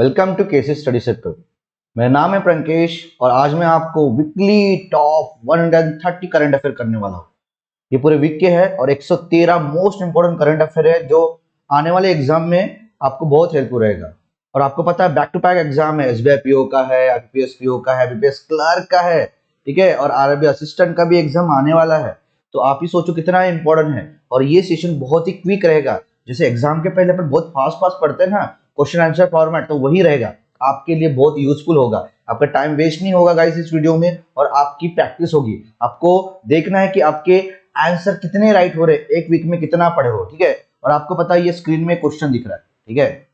Welcome to KC study sector. मेरा नाम है प्रंकेश और आज मैं आपको वीकली टॉप 130 करंट अफेयर करने वाला हूँ। ये पूरे वीक के है और 113 मोस्ट इंपोर्टेंट करंट अफेयर है जो आने वाले एग्जाम में आपको बहुत हेल्पफुल रहेगा। और आपको पता है बैक टू बैक एग्जाम है, एसबीआई पीओ का है, आईपीएस पीओ का है, बीपीएस क्लर्क का है, ठीक है, और आरआरबी असिस्टेंट का भी एग्जाम आने वाला है। तो आप ही सोचो कितना इंपॉर्टेंट है। और ये सेशन बहुत ही क्विक रहेगा। जैसे एग्जाम के पहले अपन बहुत फास्ट फास्ट पढ़ते हैं ना क्वेश्चन आंसर फॉर्मेट, तो वही रहेगा। आपके लिए बहुत यूजफुल होगा, आपका टाइम वेस्ट नहीं होगा गाइस इस वीडियो में, और आपकी प्रैक्टिस होगी। आपको देखना है कि आपके आंसर कितने राइट हो रहे, एक वीक में कितना पढ़े हो, ठीक है। और आपको पता है ये स्क्रीन में क्वेश्चन दिख रहा है, ठीक है,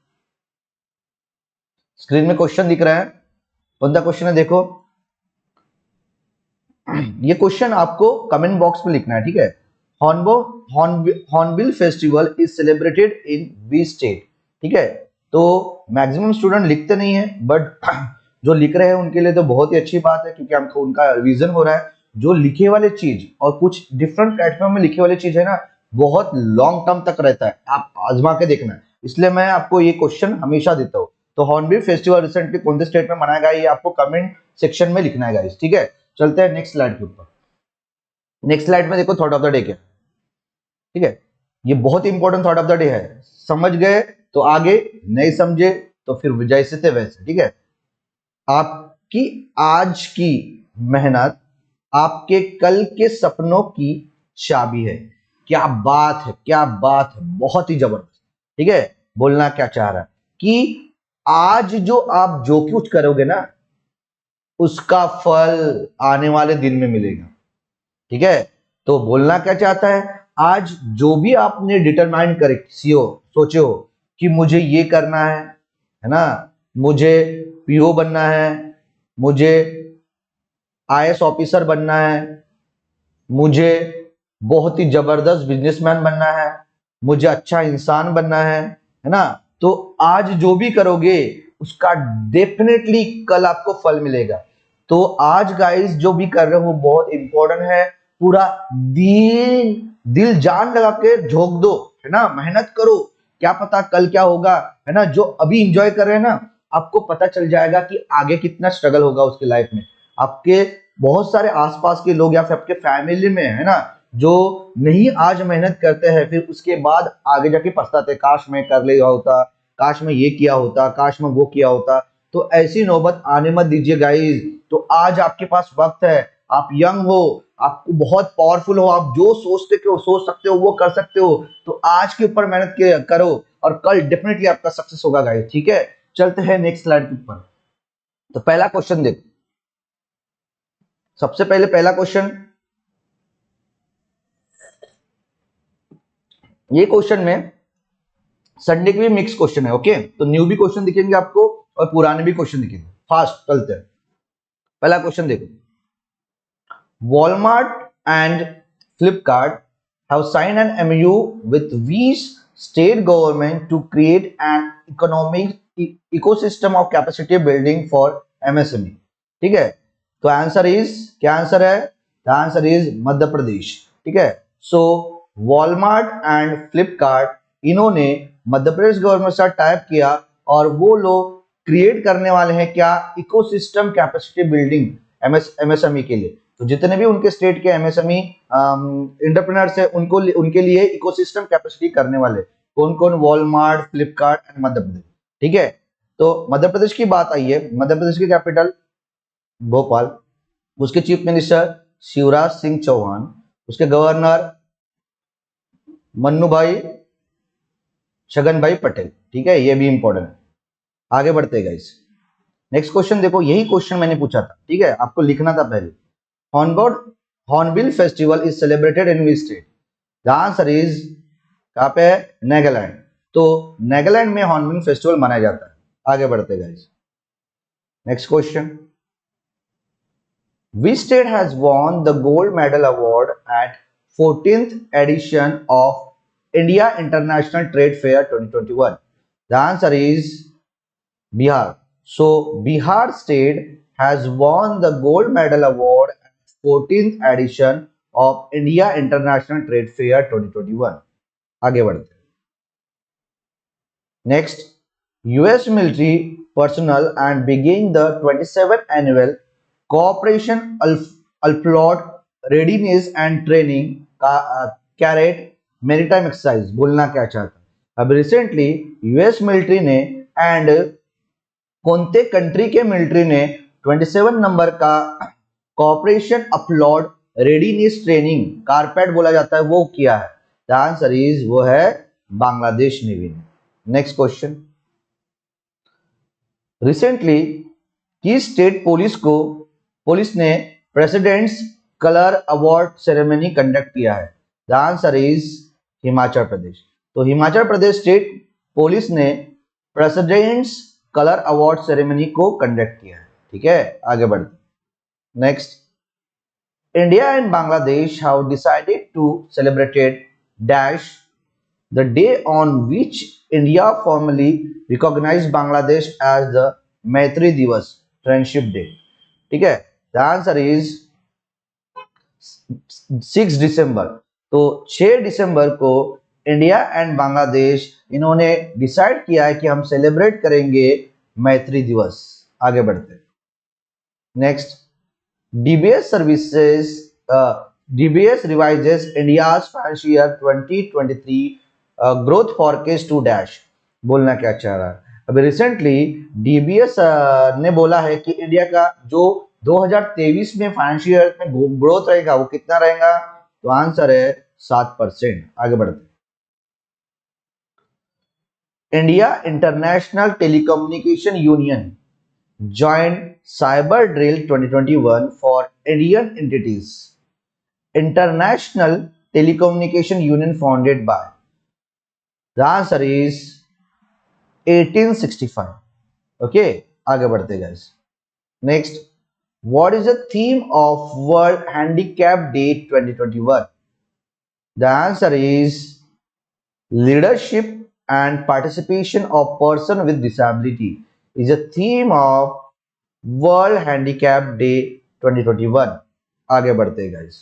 स्क्रीन में क्वेश्चन दिख रहा है। कौन सा क्वेश्चन है देखो। ये क्वेश्चन आपको कमेंट बॉक्स में लिखना है, ठीक है। Hornbill festival is celebrated in we state, ठीक है। तो मैक्सिमम स्टूडेंट लिखते नहीं है, बट जो लिख रहे हैं उनके लिए तो बहुत ही अच्छी बात है, क्योंकि हमको उनका रिवीजन हो रहा है। जो लिखे वाले चीज और कुछ डिफरेंट प्लेटफॉर्म में लिखे वाले चीज है ना, बहुत लॉन्ग टर्म तक रहता है, आप आजमा के देखना। इसलिए मैं आपको ये क्वेश्चन हमेशा देता हूँ। तो हॉर्नबिल फेस्टिवल रिसेंटली कौन से स्टेट में मनाया गया, ये आपको कमेंट सेक्शन में लिखना है गाइस, ठीक है। चलते हैं नेक्स्ट स्लाइड के ऊपर। नेक्स्ट स्लाइड में देखो थॉट ऑफ द डे क्या, ठीक है। ये बहुत important thought of the day है। समझ गए तो आगे, नहीं समझे तो फिर जैसे थे वैसे, ठीक है। आपकी आज की मेहनत आपके कल के सपनों की चाबी है। क्या बात है, क्या बात है, बहुत ही जबरदस्त, ठीक है। बोलना क्या चाह रहा है कि आज जो आप जो कुछ करोगे ना, उसका फल आने वाले दिन में मिलेगा, ठीक है। तो बोलना क्या चाहता है, आज जो भी आपने डिटरमाइन करे सोचे हो कि मुझे ये करना है ना, मुझे पीओ बनना है, मुझे आईएएस ऑफिसर बनना है, मुझे बहुत ही जबरदस्त बिजनेसमैन बनना है, मुझे अच्छा इंसान बनना है ना। तो आज जो भी करोगे उसका डेफिनेटली कल आपको फल मिलेगा। तो आज गाइस जो भी कर रहे हो बहुत इंपॉर्टेंट है। पूरा दिल जान लगा के झोंक दो, है ना, मेहनत करो। क्या पता कल क्या होगा, है ना। जो अभी इंजॉय कर रहे हैं ना, आपको पता चल जाएगा कि आगे कितना स्ट्रगल होगा उसकी लाइफ में। आपके बहुत सारे आसपास के लोग या फिर आपके फैमिली में, है ना, जो नहीं आज मेहनत करते हैं, फिर उसके बाद आगे जाके पछताते, काश मैं कर लिया होता, काश मैं ये किया होता, काश मैं वो किया होता। तो ऐसी नौबत आने मत दीजिए गाइस। तो आज आपके पास वक्त है, आप यंग हो, आपको बहुत पावरफुल हो, आप जो सोच सकते हो वो कर सकते हो। तो आज के ऊपर मेहनत करो और कल डेफिनेटली आपका सक्सेस होगा गाइस, ठीक है। चलते हैं नेक्स्ट स्लाइड के ऊपर। तो पहला क्वेश्चन देखो, सबसे पहले पहला क्वेश्चन, ये क्वेश्चन में संडे के भी मिक्स क्वेश्चन है, ओके। तो न्यू भी क्वेश्चन दिखेंगे आपको और पुराने भी क्वेश्चन दिखेंगे। फास्ट चलते हैं। पहला क्वेश्चन देखो, Walmart and Flipkart have signed an MOU with which state government to create an economic ecosystem of capacity building for MSME, ठीक है। तो आंसर इज, क्या आंसर है, the answer is Madhya Pradesh, ठीक है। सो वॉलमार्ट एंड फ्लिपकार्ट, इन्होंने मध्य प्रदेश गवर्नमेंट से टाइप किया और वो लोग क्रिएट करने वाले हैं क्या, इकोसिस्टम कैपेसिटी बिल्डिंग एमएसएमई के लिए। तो जितने भी उनके स्टेट के एमएसएमई एंटरप्रेन्योर्स है, उनके लिए इकोसिस्टम कैपेसिटी करने वाले कौन कौन, Walmart, Flipkart and Madhya Pradesh, ठीक है। तो मध्य प्रदेश की बात आई है, मध्य प्रदेश की कैपिटल भोपाल, उसके चीफ मिनिस्टर शिवराज सिंह चौहान, उसके गवर्नर मन्नू भाई छगन भाई पटेल, ठीक है। ये भी इंपॉर्टेंट है। आगे बढ़ते गाइस। नेक्स्ट क्वेश्चन देखो, यही क्वेश्चन मैंने पूछा था, ठीक है, आपको लिखना था पहले। Hornbill festival is celebrated in which state, the answer is, कहां पे है, नागालैंड। तो नागालैंड में हॉर्नबिल फेस्टिवल मनाया जाता है। आगे बढ़ते guys. Next question, which state has won the gold medal award at 14th edition of India International Trade Fair 2021? The answer is Bihar. So Bihar state has won the gold medal award at 14th edition of India International Trade Fair 2021. आगे बढ़ते हैं। Next, US military personnel and began the 27th annual Cooperation Alplot Readiness and Training Carrot Maritime Exercise। बोलना क्या चाहता है? अब recently US military ने and कोणते कंट्री के मिलिट्री ने 27 नंबर का cooperation afloat readiness training carpet बोला जाता है वो किया है? द आंसर इज वो है बांग्लादेश नेवी ने। नेक्स्ट क्वेश्चन, रिसेंटली की स्टेट पुलिस ने president's colour award ceremony conduct किया है? The answer is Himachal Pradesh. तो हिमाचल प्रदेश स्टेट पुलिस ने प्रेसिडेंट्स कलर अवार्ड सेरेमनी को कंडक्ट किया है। ठीक है, आगे बढ़ते। Next, India and Bangladesh have decided to celebrated dash the day on which India formally recognized Bangladesh as the Maitri Divas, Friendship Day। ठीक है, the answer is 6 दिसंबर। तो 6 दिसंबर को इंडिया एंड बांग्लादेश इन्होंने डिसाइड किया है कि हम सेलिब्रेट करेंगे मैत्री दिवस। आगे बढ़ते। Next, DBS services DBS revises India's financial year 2023 growth forecast to dash. बोलना क्या चाह रहा है? अभी रिसेंटली डीबीएस ने बोला है कि इंडिया का जो 2023 में फाइनेंशियल ईयर में ग्रोथ रहेगा वो कितना रहेगा? तो आंसर है 7%। आगे बढ़ते। India international telecommunication union joined Cyber Drill 2021 for Indian entities. International Telecommunication Union founded by? The answer is 1865। Okay, आगे बढ़ते guys। Next, what is the theme of World Handicap Day 2021? The answer is leadership and participation of person with disability is a theme of World Handicap Day 2021। आगे बढ़ते हैं guys।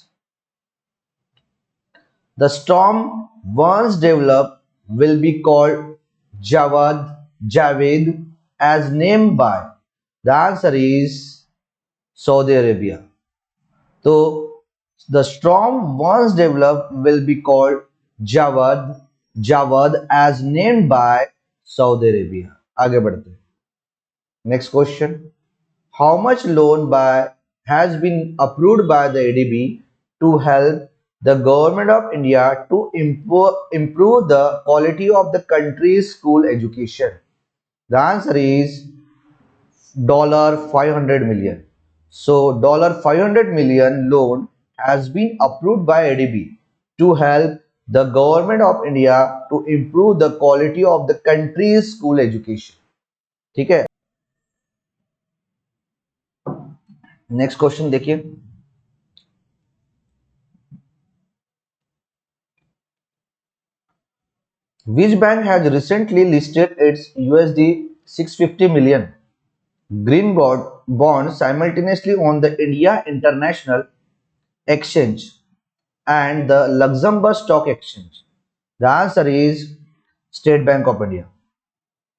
The storm once developed will be called Javed as named by? The answer is Saudi Arabia। तो the storm once developed will be called Javad as named by Saudi Arabia। आगे बढ़ते हैं। Next question, how much loan has been approved by the ADB to help the government of India to improve the quality of the country's school education? The answer is $500 million। So $500 million loan has been approved by ADB to help the government of India to improve the quality of the country's school education। ठीक है, next question देखिए। Which bank has recently listed its USD 650 million green bond simultaneously on the India International Exchange and the Luxembourg Stock Exchange? The answer is State Bank of India।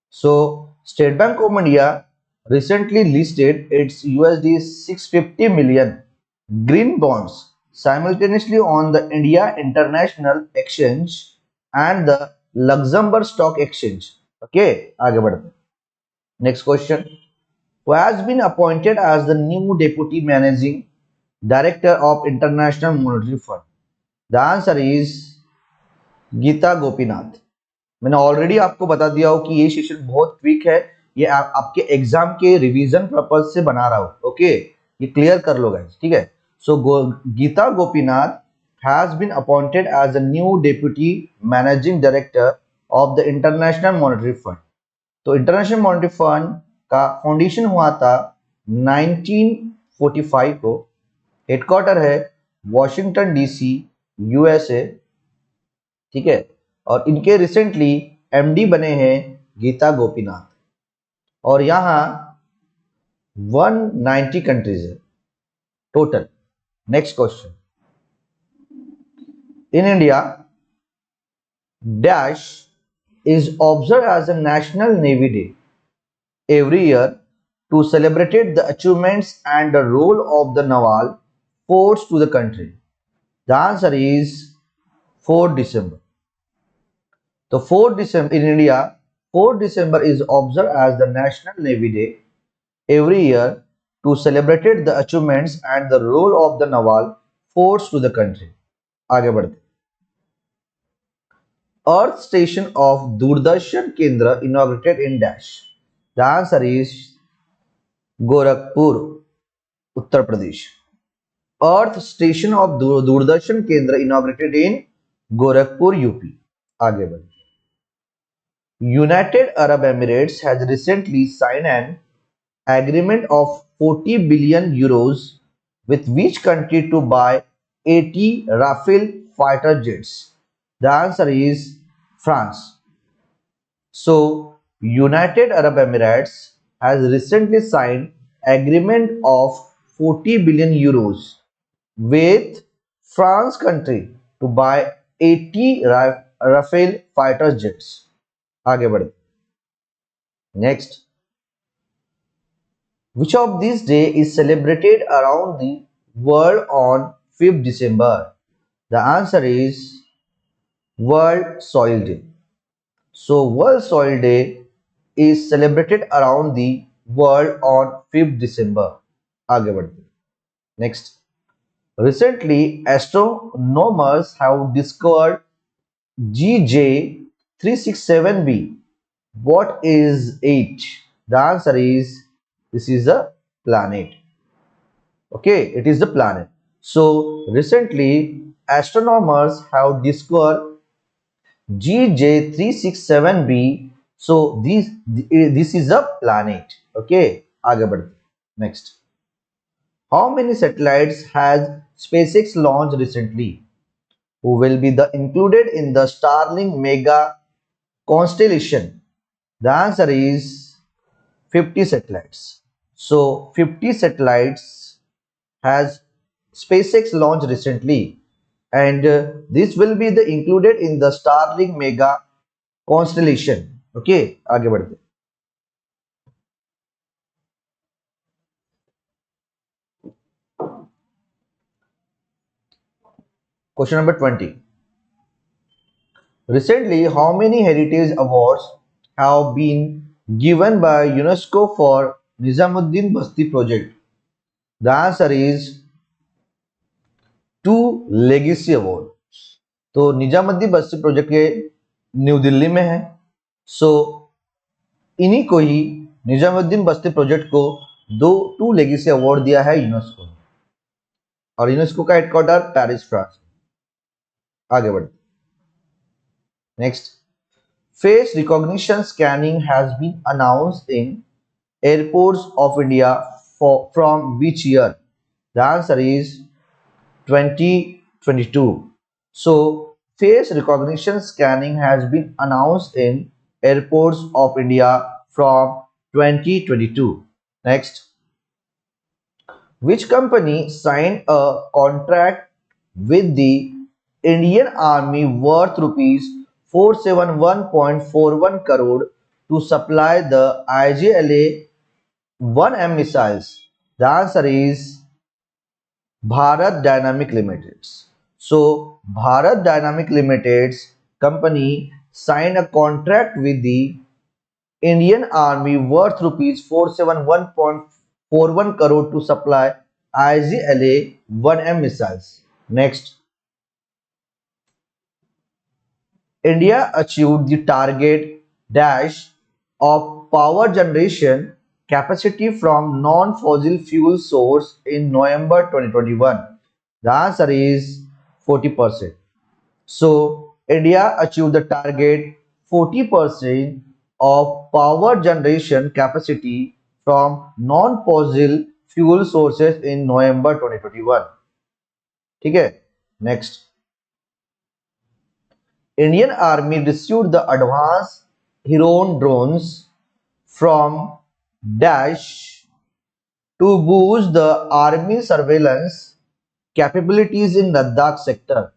So State Bank of India recently listed its USD 650 million green bonds simultaneously on the India International Exchange and the Luxembourg Stock Exchange। Okay, आगे बढ़ते। Next question, who has been appointed as the new Deputy Managing Director of International Monetary Fund? The answer is Gita Gopinath. मैंने already आपको बता दिया हो कि ये session बहुत क्विक है, ये आपके एग्जाम के रिवीजन पर्पज से बना रहा हूं। ओके, ये क्लियर कर लो गाइस। ठीक है, so Gita Gopinath has been appointed as a new deputy managing director of the International Monetary Fund। तो इंटरनेशनल मॉनेटरी फंड का फाउंडेशन हुआ था 1945 को। हेडक्वार्टर है वॉशिंगटन डीसी यूएसए। ठीक है, और इनके रिसेंटली एमडी बने हैं गीता गोपीनाथ, और यहाँ 190 कंट्रीज है total. Next question, in India dash is observed as a National Navy Day? every year to celebrate the achievements and the role of the naval force to the country? The answer is 4 December. The 4th December in India, 4th December is observed as the National Navy Day every year to celebrate the achievements and the role of the naval force to the country. आगे बढ़ते Earth station of Doordarshan Kendra inaugurated in Dash. The answer is Gorakhpur, Uttar Pradesh. Earth station of Doordarshan Kendra inaugurated in Gorakhpur, UP. आगे बढ़ते United Arab Emirates has recently signed an agreement of 40 billion euros with which country to buy 80 Rafale fighter jets? The answer is France. So, United Arab Emirates has recently signed agreement of 40 billion euros with France country to buy 80 Rafale fighter jets. आगे बढ़े Next, which of these day is celebrated around the world on 5th December? The answer is World Soil Day. So World Soil Day is celebrated around the world on 5th December. आगे बढ़ते हैं. Next. Recently, astronomers have discovered GJ367b. What is it? The answer is this is a planet. Okay, it is the planet. So recently, astronomers have discovered GJ367b. So this is a planet. Okay, आगे बढ़ते. Next. How many satellites has SpaceX launched recently? Who will be included in the Starlink mega constellation? The answer is 50 satellites. So 50 satellites has SpaceX launched recently, and this will be included in the Starlink mega constellation. Okay, आगे बढ़ते. Question number 20. Recently, how many heritage awards have been given by UNESCO for Nizamuddin Basti project? The answer is 2 legacy award. तो निजामुद्दीन बस्ती project के new Delhi में है. सो इन्हीं को ही निजामुद्दीन बस्ती project को 2 legacy award दिया है यूनेस्को, और यूनेस्को का हेडक्वार्टर पेरिस, फ्रांस. आगे बढ़ते. Next. Face recognition scanning has been announced in airports of India from which year? The answer is 2022. So face recognition scanning has been announced in airports of India from 2022. Next. Which company signed a contract with the Indian Army worth rupees 471.41 crore to supply the IGLA 1M missiles? The answer is Bharat Dynamic Limited. So Bharat Dynamic Limited's company signed a contract with the Indian Army worth rupees 471.41 crore to supply IGLA 1M missiles. Next. India achieved the target dash of power generation capacity from non-fossil fuel source in November 2021. The answer is 40%. So India achieved the target 40% of power generation capacity from non-fossil fuel sources in November 2021. ठीक है. Next. Indian Army received the advanced Heron drones from Dash to boost the army surveillance capabilities in Ladakh sector.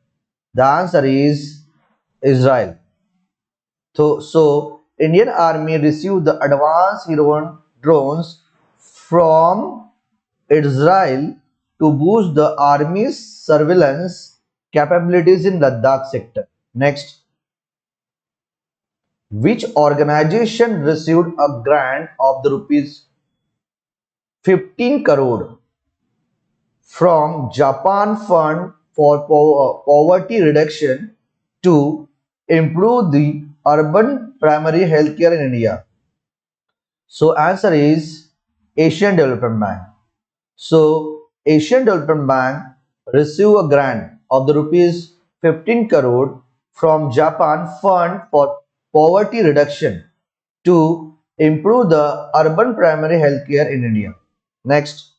The answer is Israel. So Indian Army received the advanced Heron drones from Israel to boost the Army's surveillance capabilities in Ladakh sector. Next, which organization received a grant of the rupees 15 crore from Japan Fund for Poverty Reduction to improve the urban primary healthcare in India? So answer is Asian Development Bank. So Asian Development Bank received a grant of the rupees 15 crore from Japan Fund for Poverty Reduction to improve the urban primary healthcare in India. Next,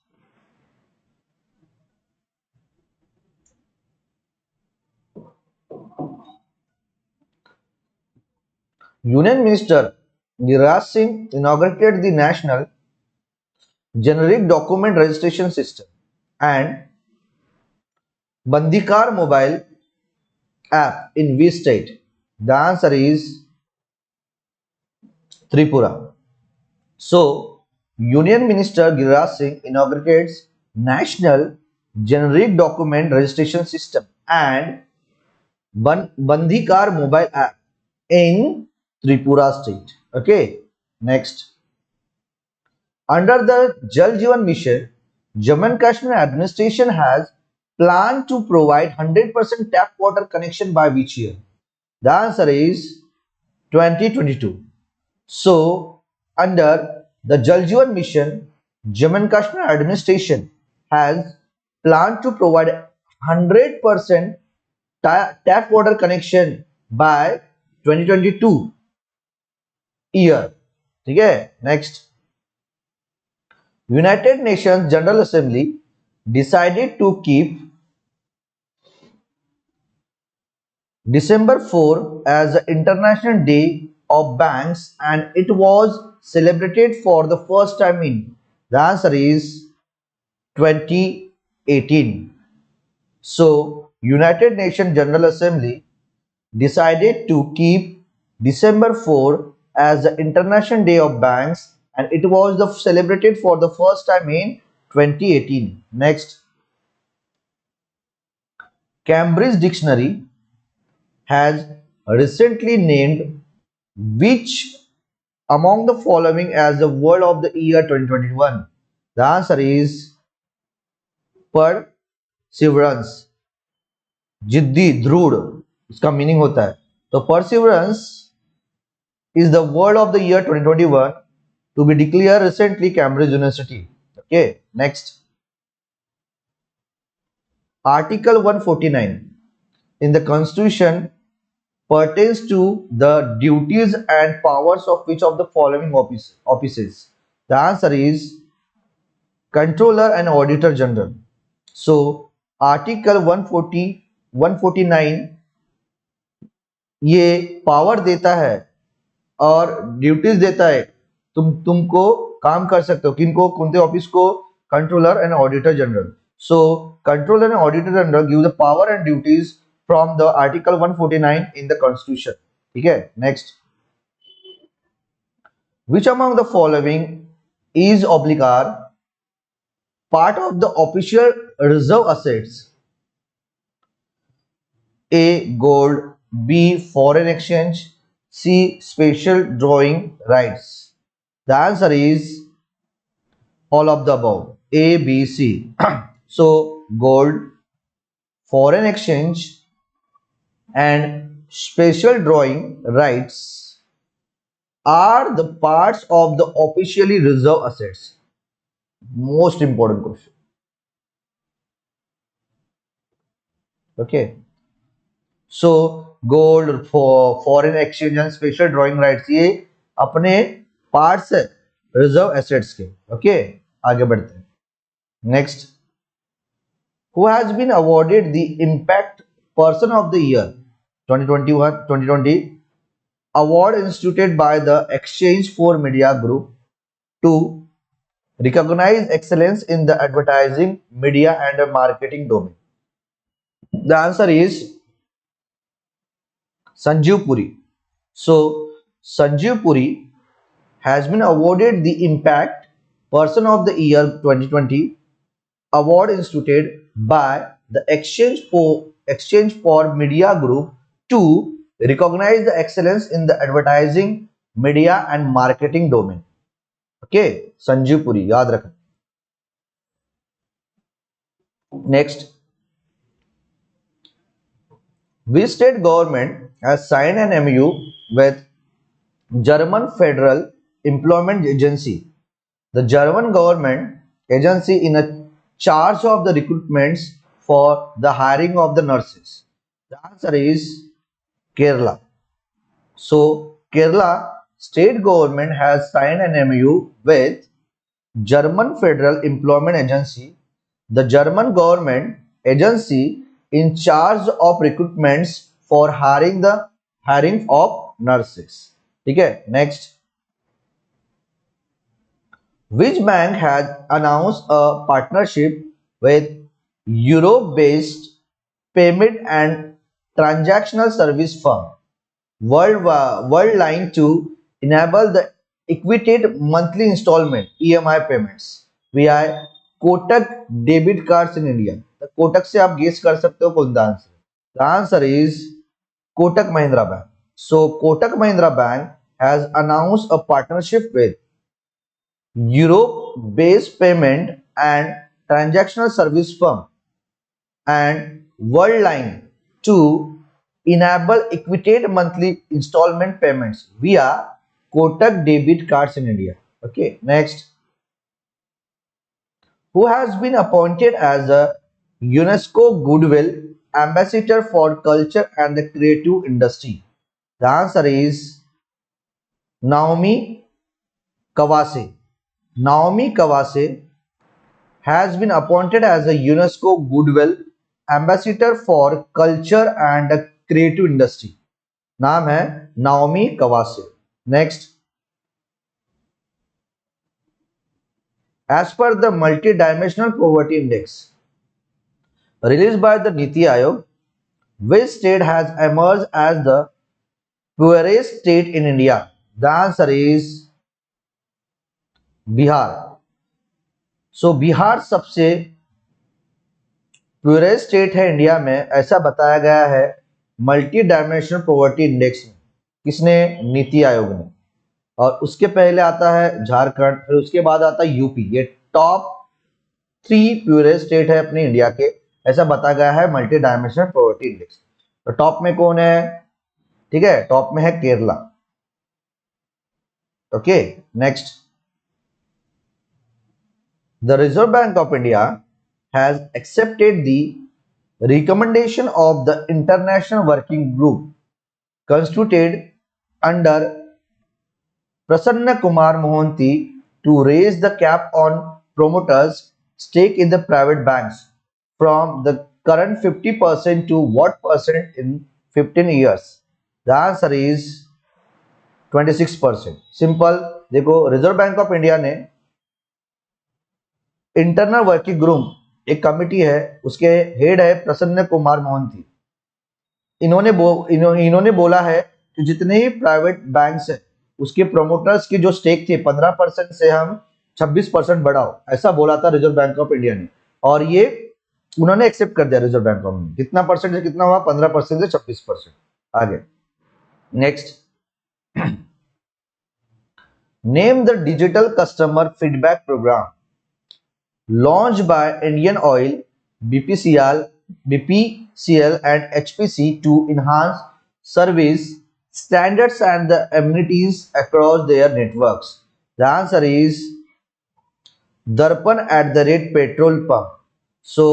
Union Minister Giraj Singh inaugurated the National Generic Document Registration System and Bandikar mobile app in which state? The answer is Tripura. So, Union Minister Giraj Singh inaugurates National Generic Document Registration System and Bandikar mobile app in Tripura state. Okay, next. Under the Jal Jeevan Mission, Jammu and Kashmir administration has planned to provide 100% tap water connection by which year? The answer is 2022. So, under the Jal Jeevan Mission, Jammu and Kashmir administration has planned to provide 100% tap water connection by 2022 year. ठीक है, next. United Nations General Assembly decided to keep December 4 as the International Day of Banks and it was celebrated for the first time in. The answer is 2018. So, United Nations General Assembly decided to keep December 4 as the International Day of Banks and it was celebrated for the first time in 2018. Next, Cambridge Dictionary has recently named which among the following as the word of the year 2021? The answer is perseverance. जिद्दी दृढ़ इसका meaning होता है. तो perseverance is the word of the year 2021 to be declared recently Cambridge University. Okay, next. Article 149 in the Constitution pertains to the duties and powers of which of the following offices? The answer is Controller and Auditor General. So, Article 149 ये power देता है और duties देता है. तुमको काम कर सकते हो किनको कौन से ऑफिस को? Controller and auditor general. So controller and auditor general give the power and duties from the article 149 in the constitution. ठीक है, next. Which among the following is obligor part of the official reserve assets? A. Gold, B. Foreign exchange, C. Special drawing rights. The answer is all of the above, A, B, C. So gold, foreign exchange and special drawing rights are the parts of the officially reserved assets. Most important question. Okay, so gold, foreign exchange and special drawing rights ये अपने parts है reserve assets के. Okay, आगे बढ़ते हैं. Next, who has been awarded the Impact Person of the Year 2020 award instituted by the Exchange for Media Group to recognize excellence in the advertising, media and marketing domain? The answer is Sanjeev Puri. So Sanjeev Puri has been awarded the Impact Person of the Year 2020 award instituted by the Exchange for Media Group to recognize the excellence in the advertising, media and marketing domain. Okay, Sanjeev Puri, याद रखना. Next, which state government has signed an MOU with German Federal Employment Agency? The German government agency in a charge of the recruitments for the hiring of the nurses. The answer is Kerala. So Kerala state government has signed an MOU with German Federal Employment Agency, the German government agency in charge of recruitments for hiring of nurses. Okay, next. Which bank has announced a partnership with Europe-based payment and transactional service firm Worldline to enable the equated monthly installment EMI payments via Kotak debit cards in India? The Kotak से आप guess कर सकते हो कौन सा answer? The answer is Kotak Mahindra Bank. So Kotak Mahindra Bank has announced a partnership with Europe-based payment and transactional service firm and Worldline to enable equated monthly installment payments via Kotak debit cards in India. Okay, next. Who has been appointed as a UNESCO Goodwill Ambassador for Culture and the Creative Industry? The answer is Naomi Kawase. Naomi Kawase has been appointed as a UNESCO Goodwill Ambassador for Culture and the Creative Industry. नाम है Naomi कवासे. Next, as per the multi-dimensional poverty index released by the Niti Aayog, which state has emerged as the poorest state in India? The answer is Bihar. So Bihar सबसे poorest state है India में, ऐसा बताया गया है multi dimensional poverty index में. किसने? नीति आयोग ने. और उसके पहले आता है झारखंड, फिर उसके बाद आता है यूपी. ये टॉप 3 पुअरेस्ट स्टेट है अपने इंडिया के, ऐसा बताया गया है मल्टी डायमेंशनल पॉवर्टी इंडेक्स. तो टॉप में कौन है? ठीक है, टॉप में है Kerala. Okay, next. The Reserve Bank of India has accepted the recommendation of the International Working Group constituted under Prasanna Kumar Mohanty to raise the cap on promoters' stake in the private banks from the current 50% to what percent in 15 years? The answer is 26%. Simple. देखो, reserve Bank of India ने internal working group एक committee है, उसके head है प्रसन्न कुमार मोहंती. इन्होंने बोला है कि जितने ही प्राइवेट बैंक्स है उसके प्रोमोटर्स की जो स्टेक थी 15% से हम 26% बढ़ाओ, ऐसा बोला था रिजर्व बैंक ऑफ इंडिया ने. और ये उन्होंने एक्सेप्ट कर दिया रिजर्व बैंक ऑफ इंडिया. कितना परसेंट से कितना हुआ? 15% से 26%. आगे, next. Name the digital customer feedback programme launched by Indian Oil, BPCL and HPC to enhance service standards and the amenities across their networks. The answer is Darpan@petrol pump. So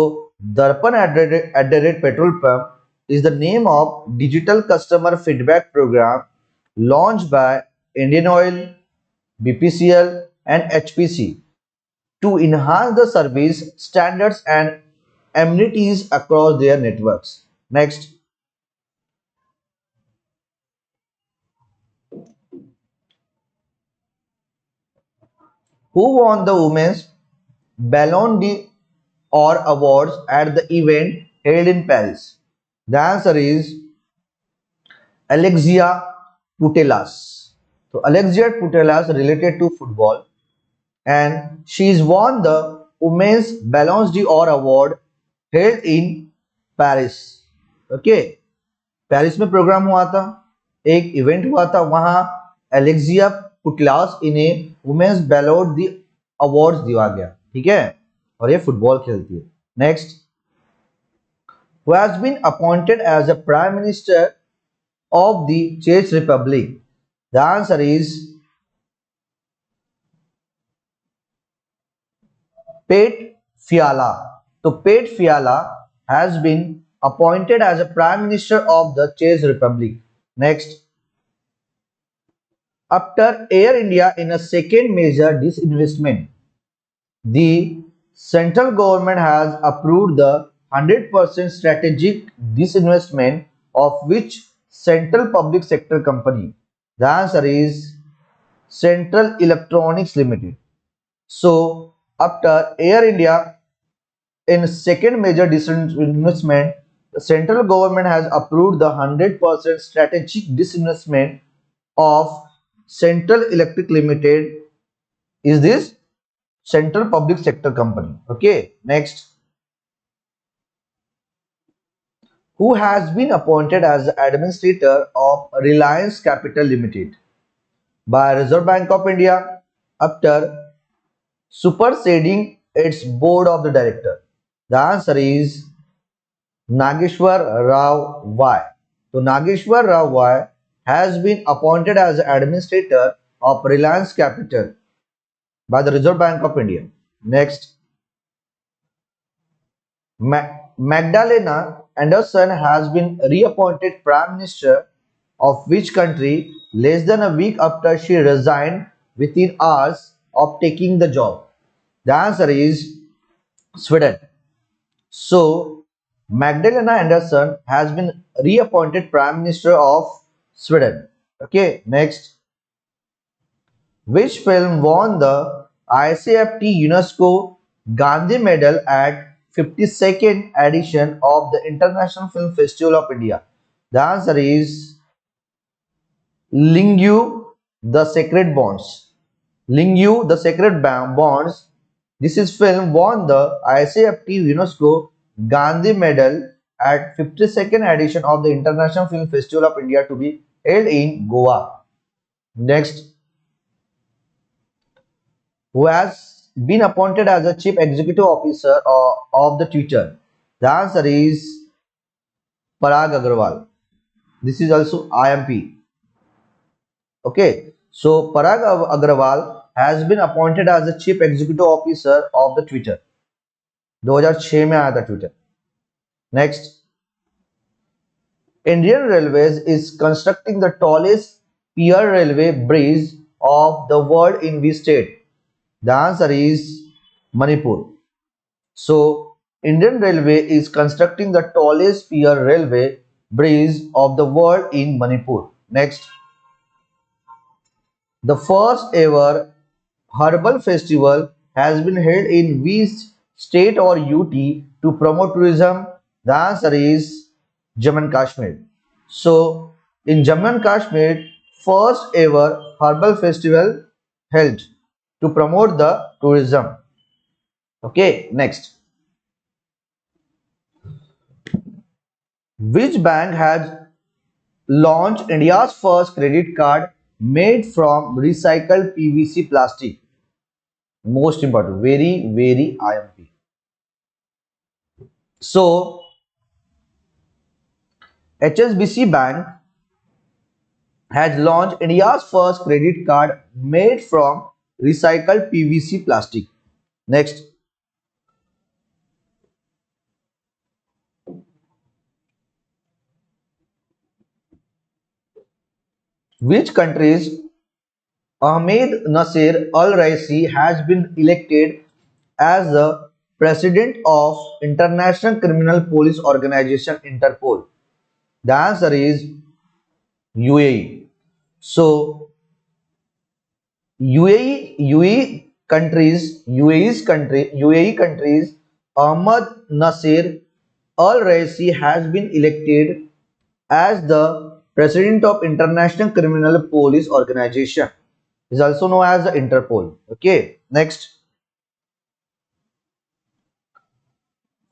Darpan@petrol pump is the name of digital customer feedback program launched by Indian Oil, BPCL and HPC to enhance the service standards and amenities across their networks. Next. Who won the Women's Ballon d'Or Awards at the event held in Paris? The answer is Alexia Putellas. तो Alexia Putellas related to football, and she's won the Women's Ballon d'Or award held in Paris. Okay, Paris में programme हुआ था, एक event हुआ था, वहां Alexia पुटलास इन्हें women's Ballon दी awards दिया गया, ठीक है, और ये फुटबॉल खेलती है। Next, who has been appointed as the prime minister of the Czech Republic? The answer is Pet Fiala. So Pet Fiala has been appointed as a prime minister of the Czech Republic. Next, after Air India in a second major disinvestment, the central government has approved the 100% strategic disinvestment of which central public sector company? The answer is Central Electronics Limited. So, after Air India in second major disinvestment, the central government has approved the 100% strategic disinvestment of Central Electric Limited. Is this central public sector company? Okay, next, who has been appointed as the administrator of Reliance Capital Limited by Reserve Bank of India after superseding its board of the director? The answer is Nageshwar Rao Y. So Nageshwar Rao Y has been appointed as the administrator of Reliance Capital by the Reserve Bank of India. Next, Magdalena Anderson has been reappointed Prime Minister of which country less than a week after she resigned within hours of taking the job? The answer is Sweden. So, Magdalena Anderson has been reappointed Prime Minister of Sweden. Okay, next. Which film won the ICFT UNESCO Gandhi Medal at 52nd edition of the International Film Festival of India? The answer is Lingyu, The Sacred Bonds. Lingyu, The Sacred Bonds. This is film won the ICFT UNESCO Gandhi Medal at 52nd edition of the International Film Festival of India to be held in Goa. Next, who has been appointed as the Chief Executive Officer of the Twitter? The answer is Parag Agrawal. This is also IMP. Okay, so Parag Agrawal has been appointed as the Chief Executive Officer of the Twitter. 2006 में आया था Twitter. Next, Indian Railways is constructing the tallest pier railway bridge of the world in which state? The answer is Manipur. So, Indian Railway is constructing the tallest pier railway bridge of the world in Manipur. Next, the first ever Herbal Festival has been held in which state or UT to promote tourism? The answer is Jammu and Kashmir. So, in Jammu and Kashmir, first ever Herbal Festival held to promote the tourism. Okay, next. Which bank has launched India's first credit card made from recycled PVC plastic? Most important, very, very IMP. So, HSBC Bank has launched India's first credit card made from recycled PVC plastic. Next, which country's Ahmed Nasser Al Raisi has been elected as the president of International Criminal Police Organization Interpol? The answer is UAE. So UAE countries Ahmad Nasser Al Raisi has been elected as the President of International Criminal Police Organization is also known as the Interpol. Okay, next.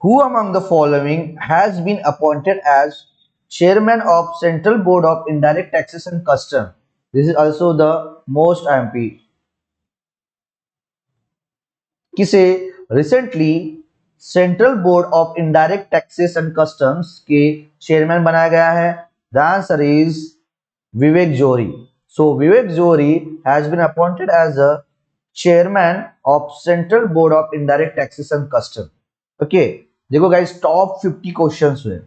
Who among the following has been appointed as chairman of Central Board of Indirect Taxes and Custom? This is also the most MP. किसे recently central board of indirect taxes and customs के chairman बनाया गया है? The answer is Vivek Johri. So Vivek Johri has been appointed as a chairman of central board of indirect taxes and custom. Okay, देखो guys, top 50 questions हुए.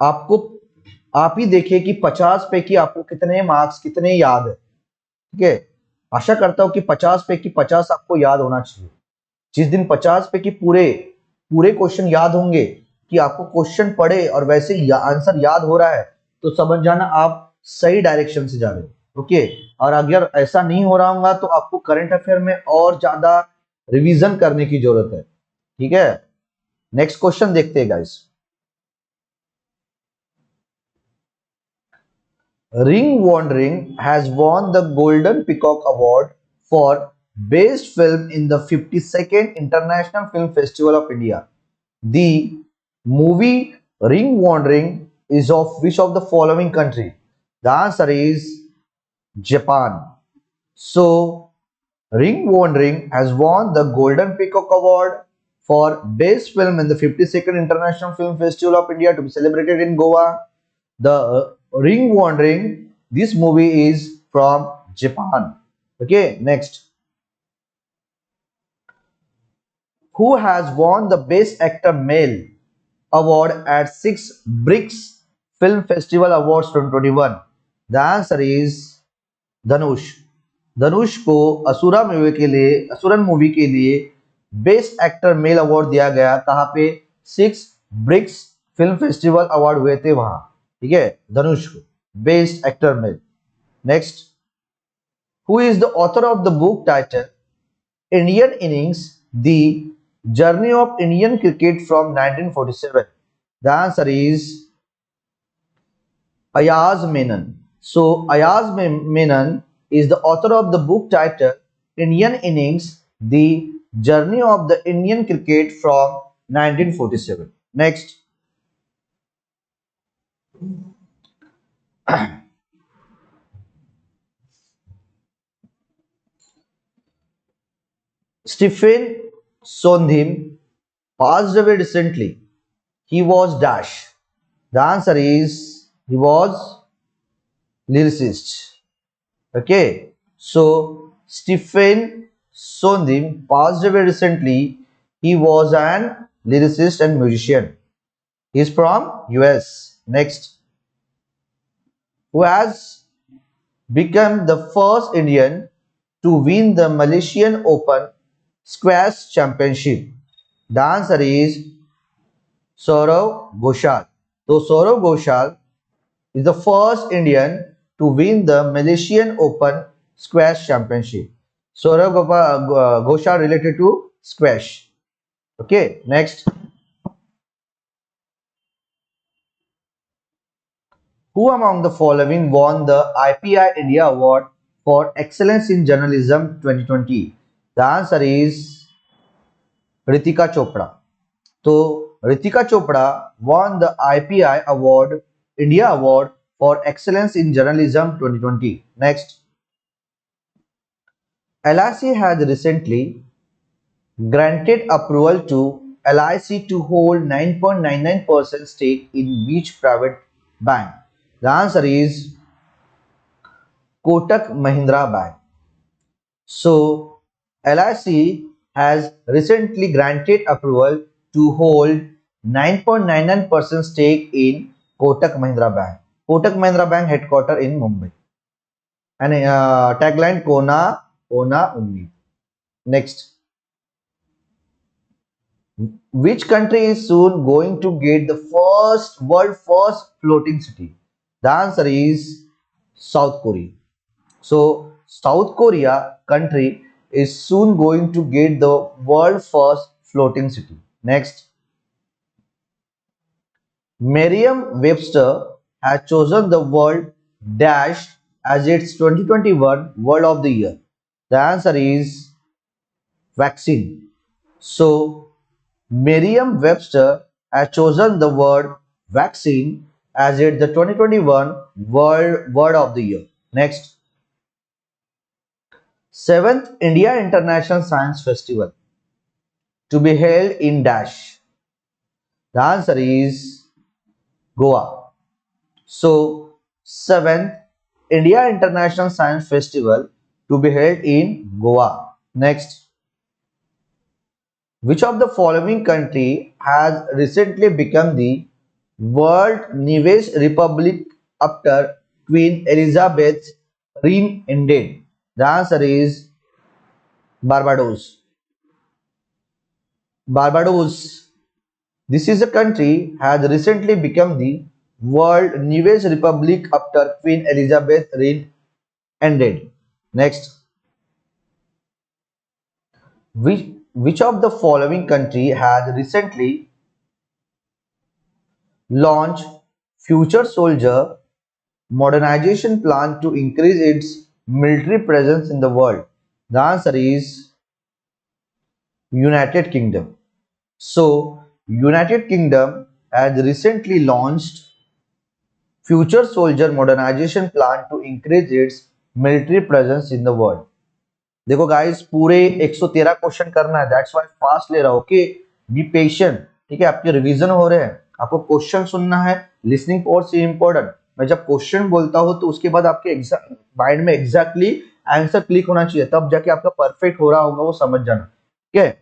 आपको आप ही देखिए कि 50 पे की आपको कितने मार्क्स, कितने याद है. ठीक है, आशा करता हूं कि 50 पे की 50 आपको याद होना चाहिए. जिस दिन 50 पे की पूरे पूरे क्वेश्चन याद होंगे, कि आपको क्वेश्चन पढ़े और वैसे आंसर याद हो रहा है, तो समझ जाना आप सही डायरेक्शन से जा रहे हो. ओके, और अगर ऐसा नहीं हो रहा होगा तो आपको करंट अफेयर में और ज्यादा रिवीजन करने की जरूरत है. ठीक है, नेक्स्ट क्वेश्चन देखते हैं guys. Ring Wandering has won the Golden Peacock Award for Best Film in the 52nd International Film Festival of India. The movie Ring Wandering is of which of the following country? The answer is Japan. So, Ring Wandering has won the Golden Peacock Award for Best Film in the 52nd International Film Festival of India to be celebrated in Goa. The Ring Wandering, this movie is from Japan. Okay, next. Who has won the Best Actor Male award at 6 BRICS Film Festival Awards 2021? The answer is धनुष. धनुष को Asuran movie के लिए best actor male award दिया गया. कहां पे? 6 BRICS film festival award हुए थे वहां. ठीक है, धनुष को best actor male. Next. Who is the author of the book title Indian innings the journey of Indian cricket from 1947? The answer is Ayaz Menon. So Ayaz Menon is the author of the book titled Indian Innings: The Journey of the Indian Cricket from 1947. Next. Stephen Sondheim passed away recently. He was dash. The answer is he was lyricist. Okay, so Stephen Sondheim passed away recently. He was an lyricist and musician. He is from US. Next. Who has become the first Indian to win the Malaysian Open Squash Championship? The answer is Saurav Ghoshal. So Saurav Ghoshal is the first Indian to win the Malaysian Open Squash Championship. Saurav Ghoshal related to squash. Okay, next. Who among the following won the IPI India Award for Excellence in Journalism 2020? The answer is Ritika Chopra. So Ritika Chopra won the IPI Award, India Award for Excellence in Journalism 2020. Next. LIC has recently granted approval to LIC to hold 9.99% stake in which private bank? The answer is Kotak Mahindra Bank. So LIC has recently granted approval to hold 9.99% stake in Kotak Mahindra Bank. Kotak Mahindra Bank headquarter in Mumbai. And tagline Kona Ona Ummeed. Next. Which country is soon going to get the world first floating city? The answer is South Korea. So South Korea country is soon going to get the world first floating city. Next. Merriam-Webster has chosen the word dash as its 2021 word of the year? The answer is vaccine. So, Merriam-Webster has chosen the word vaccine as its the 2021 word of the year. Next, 7th India International Science Festival to be held in dash. The answer is Goa. So, 7th India International Science Festival to be held in Goa. Next, which of the following country has recently become the World Nivesh Republic after Queen Elizabeth's reign ended? The answer is Barbados. Barbados. This is a country has recently become the World Nivesh Republic after Queen Elizabeth's reign ended. Next, which of the following country has recently launched Future Soldier modernization plan to increase its military presence in the world? The answer is United Kingdom. So, United Kingdom has recently launched Future Soldier modernization plan to increase its military presence in the world. देखो guys पूरे 113 question करना है, that's why fast ले रहा हूं. Okay, be patient. ठीक है, आपके रिवीजन हो रहे हैं, आपको क्वेश्चन सुनना है. लिसनिंग पावर से इंपॉर्टेंट. मैं जब क्वेश्चन बोलता हूं तो उसके बाद आपके माइंड में एग्जैक्टली आंसर क्लिक होना चाहिए, तब जाके आपका परफेक्ट हो रहा होगा, वो समझ जाना. ठीक है,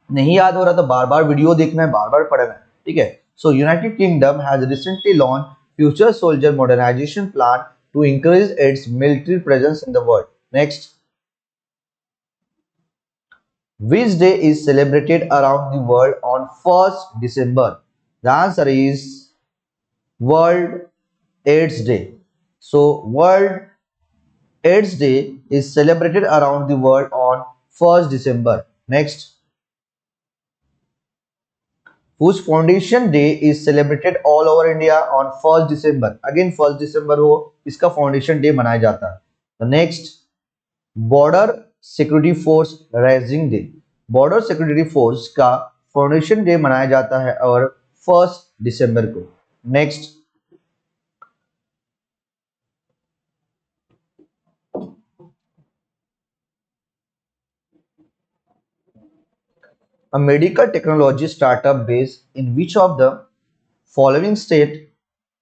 नहीं याद हो रहा तो बार बार वीडियो देखना है, बार बार पढ़ना है. ठीक है. So United Kingdom has recently launch future soldier modernisation plan to increase its military presence in the world. Next, which day is celebrated around the world on 1st December? The answer is World AIDS Day. So, World AIDS Day is celebrated around the world on 1st December. Next, whose foundation day is celebrated all over India on 1st December? Again 1st December हो, इसका foundation day मनाया जाता है. The next, border security force rising day. Border security force का foundation day मनाया जाता है और 1st दिसंबर को. Next, a medical technology startup based in which of the following state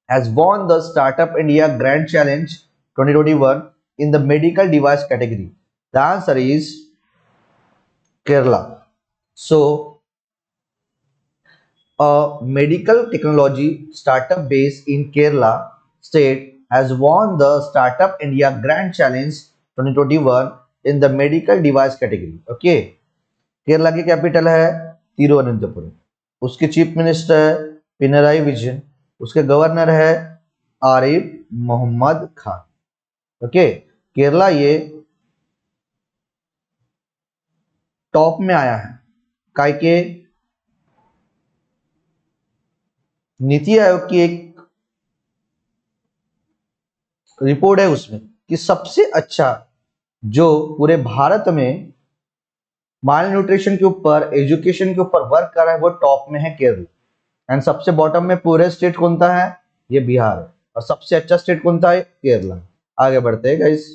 has won the Startup India Grand Challenge 2021 in the medical device category? The answer is Kerala. So, a medical technology startup based in Kerala state has won the Startup India Grand Challenge 2021 in the medical device category. Okay. Kerala की capital है तिरुवनंतपुरम. उसके chief minister है पिनराई विजयन. उसके governor है Arif Mohammad Khan. Okay, Kerala ये top में आया है. काय के नीति आयोग की एक रिपोर्ट है उसमें कि सबसे अच्छा जो पूरे भारत में माल न्यूट्रिशन के ऊपर, एजुकेशन के ऊपर वर्क कर रहा है, वो टॉप में है केरल. एंड सबसे बॉटम में पूरे स्टेट कौन सा है? ये बिहार है. और सबसे अच्छा स्टेट कौन सा है? केरला. आगे बढ़ते हैं guys.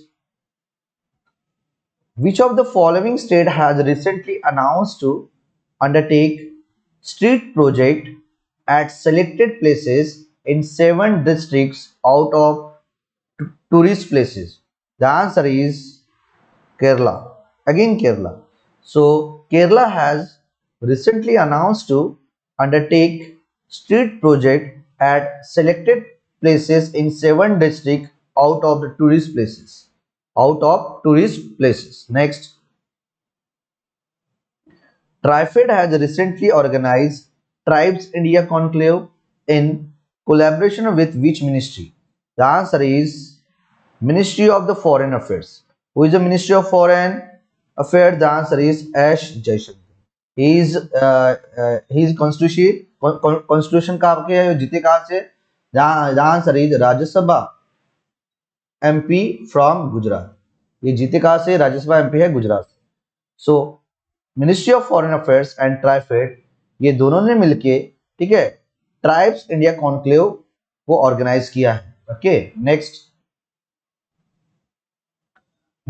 Which of the following state has recently announced to undertake street project at selected places in 7 districts out of tourist places? The answer is Kerala. Again Kerala. So, Kerala has recently announced to undertake street project at selected places in 7 districts out of the tourist places. Next, TriFed has recently organized Tribes India Conclave in collaboration with which ministry? The answer is Ministry of the Foreign Affairs. Who is the Ministry of Foreign Affairs? The answer is Ash Jaishankar. He is constitution कहाँ के जीते कहाँ से? The answer is Rajya Sabha MP from Gujarat. ये जीते कहाँ से? Rajya Sabha MP है गुजरात। सो ministry of foreign affairs and TRIFED, ये दोनों ने मिलके, ठीक है, ट्राइब्स इंडिया कॉन्क्लेव वो ऑर्गेनाइज किया है। Okay, next,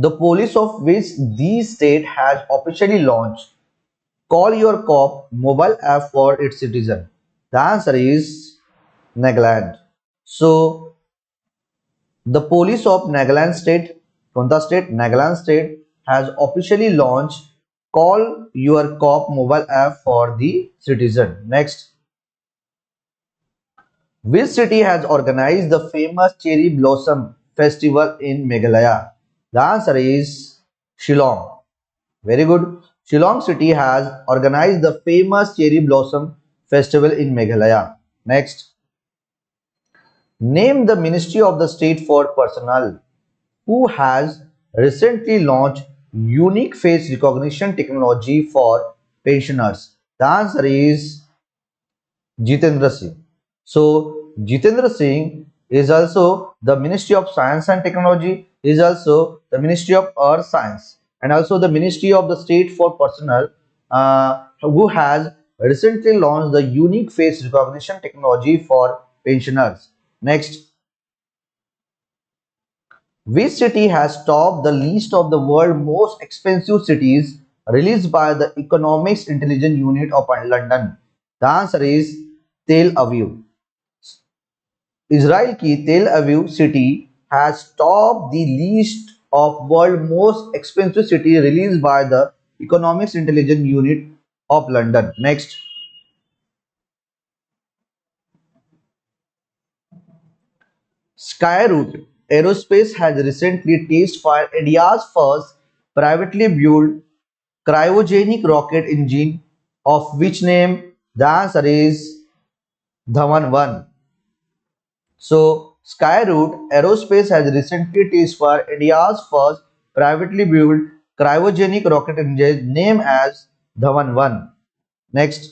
the police of which the state has officially launch call your cop mobile app for its citizen. The answer is Nagaland. So the police of Nagaland state, कौन सा state? Nagaland state has officially launch call your cop mobile app for the citizen. Next, which city has organized the famous cherry blossom festival in Meghalaya? The answer is Shillong. Very good. Shillong city has organized the famous cherry blossom festival in Meghalaya. Next, name the Ministry of the State for Personnel who has recently launched unique face recognition technology for pensioners. The answer is Jitendra Singh. So Jitendra Singh is also the Ministry of Science and Technology, is also the Ministry of Earth Science, and also the Ministry of the State for Personnel, who has recently launched the unique face recognition technology for pensioners. Next, which city has topped the list of the world's most expensive cities released by the Economics Intelligence Unit of London? The answer is Tel Aviv. Israel की Tel Aviv city has topped the list of world's most expensive city released by the Economics Intelligence Unit of London. Next, Skyroot Aerospace has recently test fired India's first privately built cryogenic rocket engine, of which name? The answer is Dhawan 1. So, Skyroot Aerospace has recently test fired India's first privately built cryogenic rocket engine named as Dhawan 1. Next,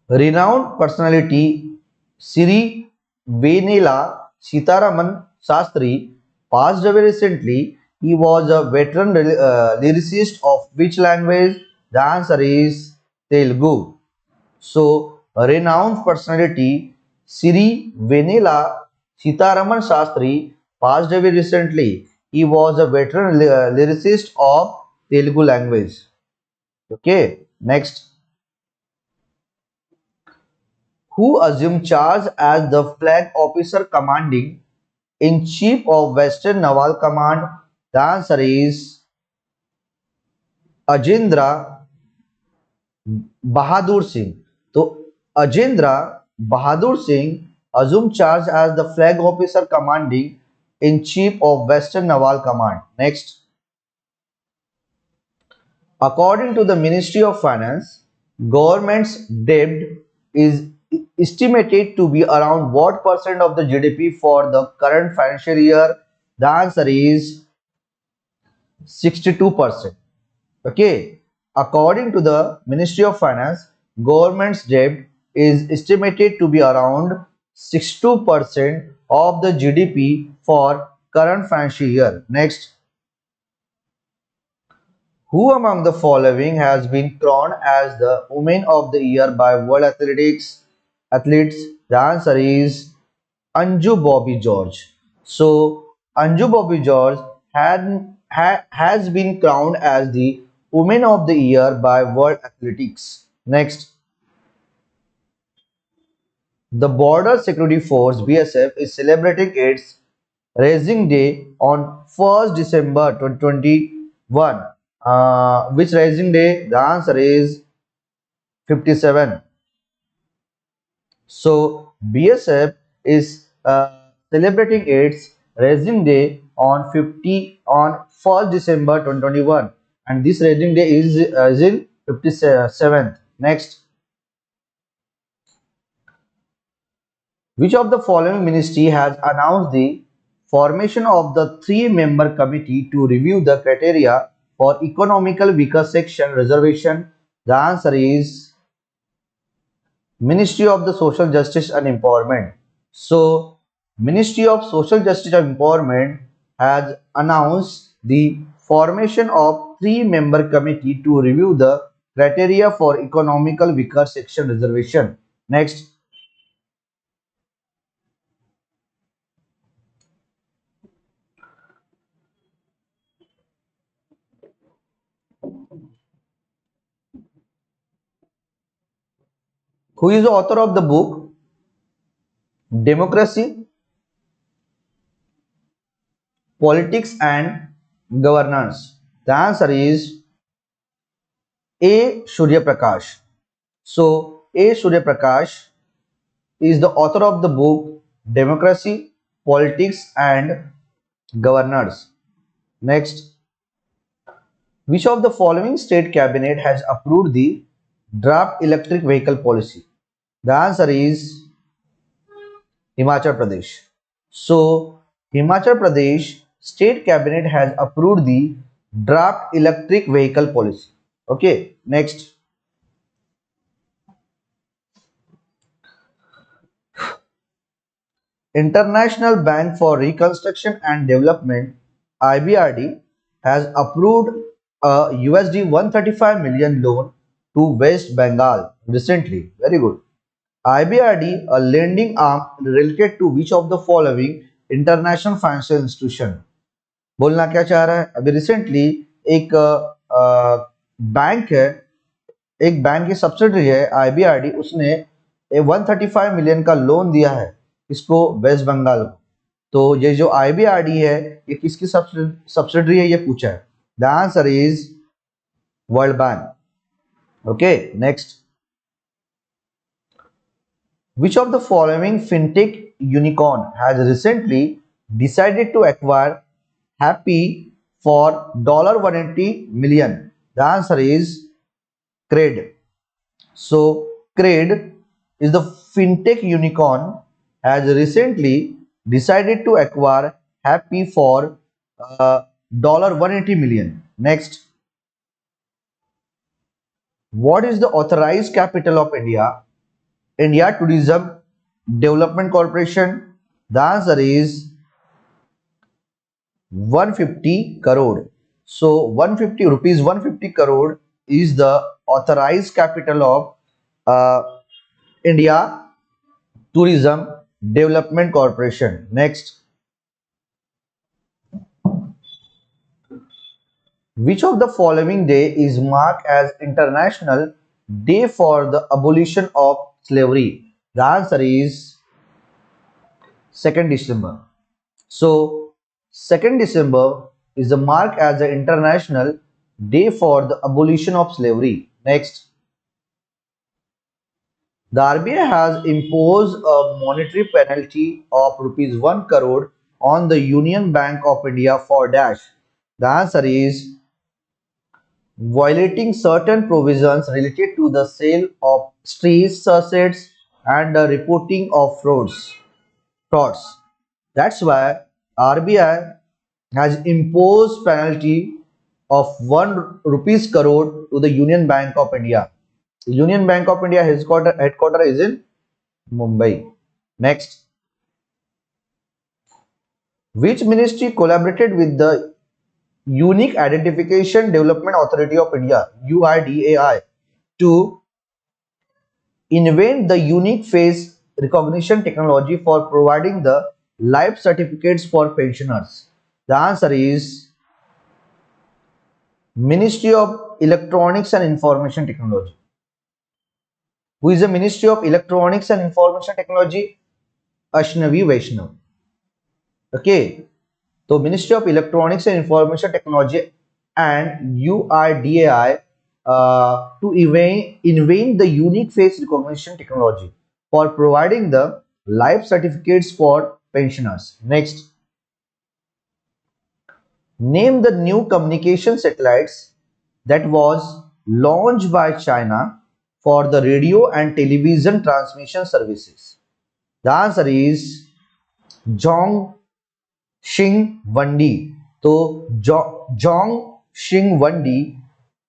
renowned personality Sri Venela Sitaraman Sastry passed away recently. He was a veteran lyricist of which language? The answer is Telugu. So, renowned personality Sri Venela Sitaraman Sastry passed away recently. He was a veteran lyricist of Telugu language. Okay, next. Who assumed charge as the flag officer commanding in chief of Western Naval Command? The answer is Ajendra Bahadur Singh. So Ajendra Bahadur Singh assumed charge as the flag officer commanding in chief of Western Naval Command. Next, according to the Ministry of Finance, government's debt is estimated to be around what percent of the GDP for the current financial year? The answer is 62%. Okay, according to the Ministry of Finance, government's debt is estimated to be around 62% of the GDP for current financial year. Next, who among the following has been crowned as the Women of the Year by World Athletics athletes? The answer is Anju Bobby George. So Anju Bobby George has been crowned as the Women of the Year by World Athletics. Next, the Border Security Force BSF is celebrating its Rising Day on 1st December 2021. Which Rising Day? The answer is 57. So BSF is celebrating its Rising Day on 1st December 2021, and this Rising Day is in 57th. Next, which of the following ministry has announced the formation of the three-member committee to review the criteria for economical weaker section reservation The answer is Ministry of the Social Justice and Empowerment. So, Ministry of Social Justice and Empowerment has announced the formation of three-member committee to review the criteria for economical weaker section reservation. Next, who is the author of the book Democracy, Politics and Governance? The answer is A. Surya Prakash. So, A. Surya Prakash is the author of the book Democracy, Politics and Governors. Next, which of the following state cabinet has approved the draft electric vehicle policy? The answer is Himachal Pradesh. So, Himachal Pradesh state cabinet has approved the draft electric vehicle policy. Okay, next, International Bank for Reconstruction and Development IBRD has approved a USD 135 million loan to West Bengal recently. Very good. IBRD, a lending arm related to which of the following international financial institution? बोलना क्या चाह रहा है? अभी recently एक bank है, एक bank की सब्सिडरी है आईबीआरडी, उसने 135 मिलियन का लोन दिया है इसको वेस्ट बंगाल को। तो ये जो आईबीआरडी है ये किसकी सब्सिडरी है ये पूछा है। The answer is world bank. Okay, next, which of the following fintech unicorn has recently decided to acquire Happy for $180 million? The answer is Cred. So Cred is the fintech unicorn has recently decided to acquire Happy for $180 million. Next, what is the authorized capital of India? India Tourism Development Corporation. The answer is 150 crore. So 150 crore is the authorized capital of India Tourism Development Corporation. Next, which of the following day is marked as International Day for the Abolition of Slavery? The answer is 2nd December. So 2nd December is the mark as the International Day for the Abolition of Slavery. Next, the RBI has imposed a monetary penalty of rupees 1 crore on the Union Bank of India for dash. The answer is violating certain provisions related to the sale of street assets and the reporting of frauds. That's why RBI has imposed penalty of 1 rupees crore to the Union Bank of India. The Union Bank of India headquarter is in Mumbai. Next, which ministry collaborated with the Unique Identification Development Authority of India (UIDAI) to invent the unique face recognition technology for providing the life certificates for pensioners? The answer is Ministry of Electronics and Information Technology. Who is the Ministry of Electronics and Information Technology? Ashnavi Vaishnav. Okay, so Ministry of Electronics and Information Technology and UIDAI to invent the unique face recognition technology for providing the life certificates for pensioners. Next, name the new communication satellites that was launched by China for the radio and television transmission services. The answer is Zhong Xing Wandi. तो Jong शिंग वंडी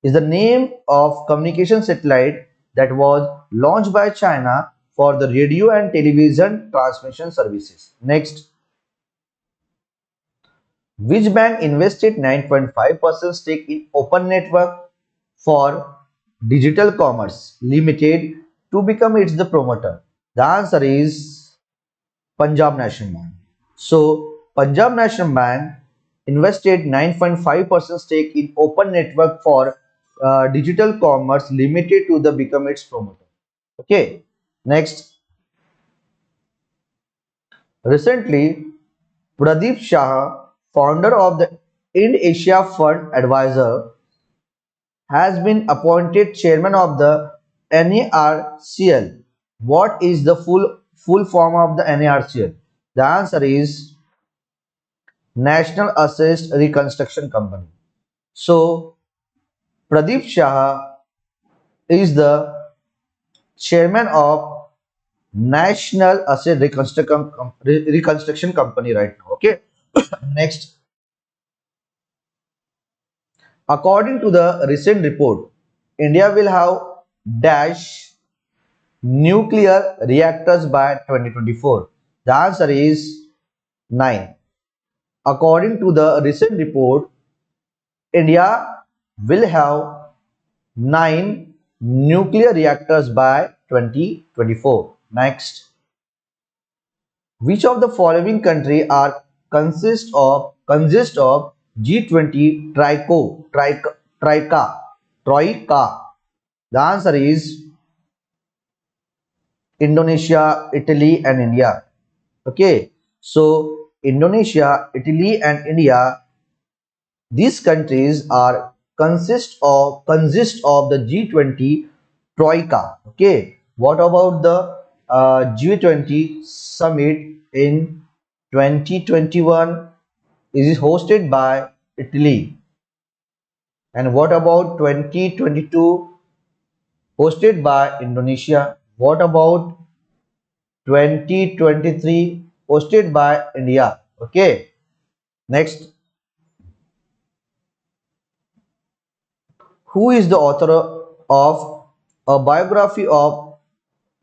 is the name of communication satellite that was launched by China for the radio and television transmission services. Next, which bank invested 9.5% stake in Open Network for Digital Commerce Limited to become its the promoter? The answer is Punjab National Bank. So, Punjab National Bank invested 9.5% stake in Open Network for Digital Commerce Limited to the become its promoter. Okay. Next, recently, Pradeep Shah, founder of the Ind Asia Fund Advisor, has been appointed chairman of the NARCL. What is the full form of the NARCL? The answer is National Assist Reconstruction Company. So Pradeep Shah is the chairman of National Asset Reconstruction Company right now. Okay. Next, according to the recent report, India will have dash nuclear reactors by 2024. The answer is 9. According to the recent report, India will have 9 nuclear reactors by 2024. Next, which of the following country are consist of G20 Troika? The answer is Indonesia, Italy, and India. Okay, so Indonesia, Italy, and India, these countries are consist of the G20 Troika. Okay, what about the G20 summit in 2021 is hosted by Italy, and what about 2022 hosted by Indonesia? What about 2023 hosted by India? Okay, next, who is the author of a biography of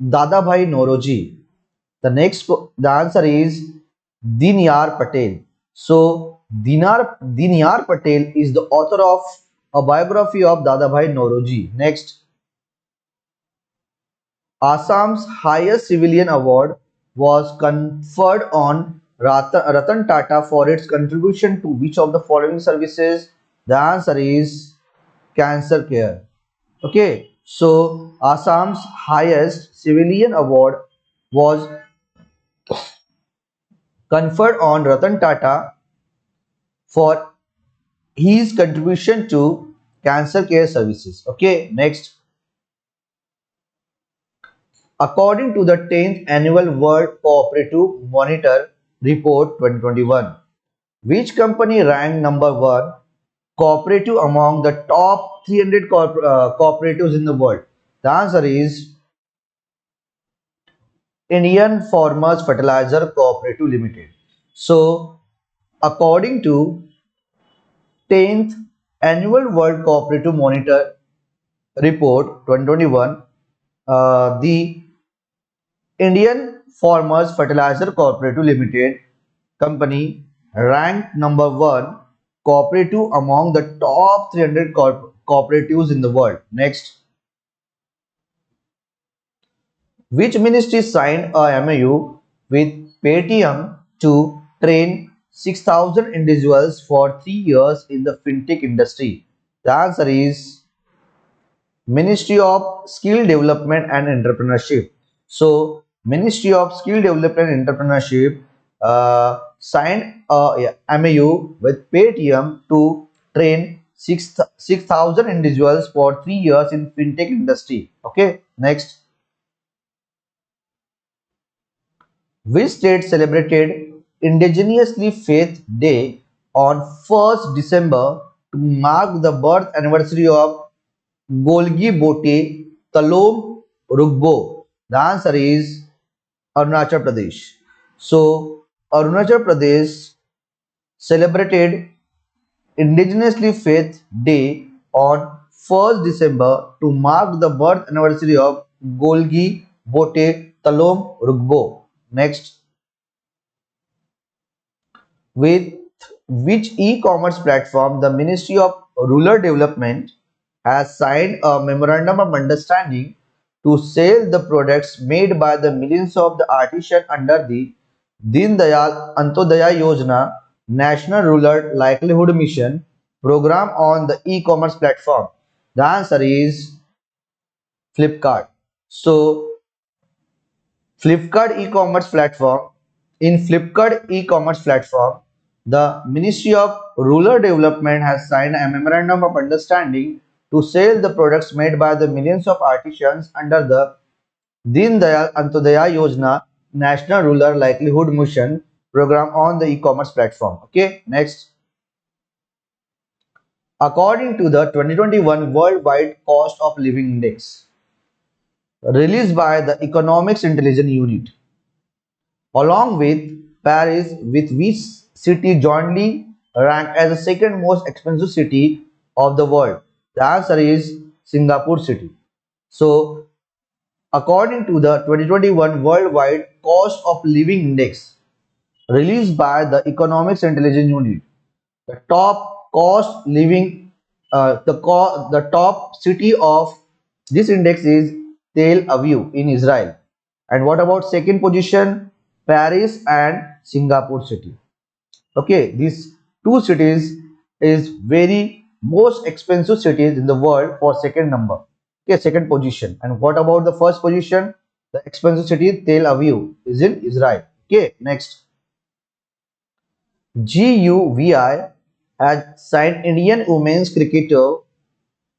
Dadabhai Noroji? The answer is Dinyar Patel. So Dinyar Patel is the author of a biography of Dadabhai Noroji. Next, Assam's highest civilian award was conferred on Ratan Tata for its contribution to which of the following services? The answer is cancer care. Okay, so Assam's highest civilian award was conferred on Ratan Tata for his contribution to cancer care services. Okay, next, according to the 10th annual World Cooperative Monitor Report 2021, which company ranked number one cooperative among the top 300 cooperatives in the world? The answer is Indian Farmers Fertilizer Cooperative Limited. So, according to 10th Annual World Cooperative Monitor Report 2021, the Indian Farmers Fertilizer Cooperative Limited company ranked number one cooperative among the top 300 cooperatives in the world. Next, which ministry signed a MOU with Paytm to train 6,000 individuals for 3 years in the fintech industry? The answer is Ministry of Skill Development and Entrepreneurship. So, Ministry of Skill Development and Entrepreneurship signed a MOU with Paytm to train 6,000 individuals for 3 years in fintech industry. Okay, next, which state celebrated Indigenously Faith Day on 1st December to mark the birth anniversary of Golgi Bote Talom Rugbo? The answer is Arunachal Pradesh. So, Arunachal Pradesh celebrated Indigenously Faith Day on 1st December to mark the birth anniversary of Golgi Bote Talom Rugbo. Next, with which e-commerce platform the Ministry of Rural Development has signed a memorandum of understanding to sell the products made by the millions of the artisans under the Deen Dayal Antodaya Yojana National Rural Livelihood Mission program on the e-commerce platform? The answer is Flipkart. So Flipkart e-commerce platform. In Flipkart e-commerce platform, the Ministry of Rural Development has signed a memorandum of understanding to sell the products made by the millions of artisans under the Deen Dayal Antodaya Yojana National Rural Livelihood Mission program on the e-commerce platform. Okay, next. According to the 2021 Worldwide Cost of Living Index released by the Economics Intelligence Unit, along with Paris, with which city jointly ranked as the second most expensive city of the world? The answer is Singapore city. So, according to the 2021 Worldwide Cost of Living Index released by the Economics Intelligence Unit, the top cost living, the top city of this index is Tel Aviv in Israel. And what about second position? Paris and Singapore city. Okay, these two cities is very most expensive cities in the world for second number. Okay, second position. And what about the first position? The expensive city Tel Aviv is in Israel. Okay, next. GUVI has signed Indian women's cricketer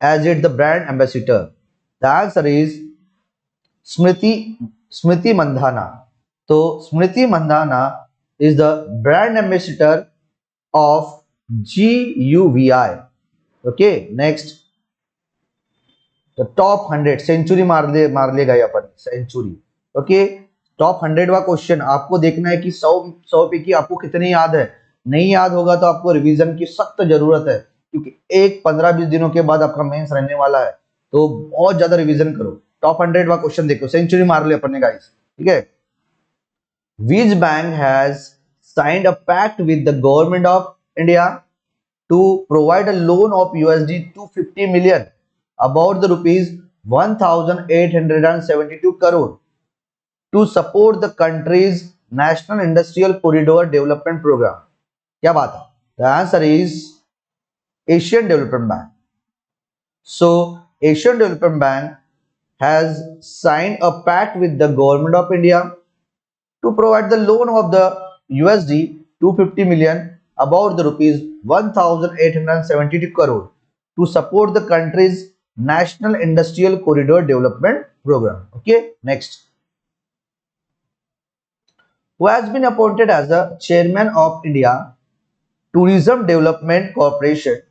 as its the brand ambassador. The answer is Smriti Smriti Mandhana. So Smriti Mandhana is the brand ambassador of GUVI. Okay, next, the top 100 century मार ले गए अपन century. Okay, top 100 वा question आपको देखना है कि 100 पे की आपको कितने याद है. नहीं याद होगा तो आपको रिवीजन की सख्त जरूरत है, क्योंकि एक 15-20 दिनों के बाद आपका मेंस रहने वाला है, तो बहुत ज्यादा रिवीजन करो. टॉप 100 वा क्वेश्चन देखो, सेंचुरी मार ले अपन ने गाइस. ठीक है. Which bank has signed a pact with the government of India to provide a loan of USD 250 million, about the rupees 1872 crore, to support the country's national industrial corridor development program? क्या बात है? The answer is Asian Development Bank. So Asian Development Bank has signed a pact with the government of India to provide the loan of the USD 250 million, about the rupees 1872 crore, to support the country's national industrial corridor development program. Okay, next. Who has been appointed as the chairman of India Tourism Development Corporation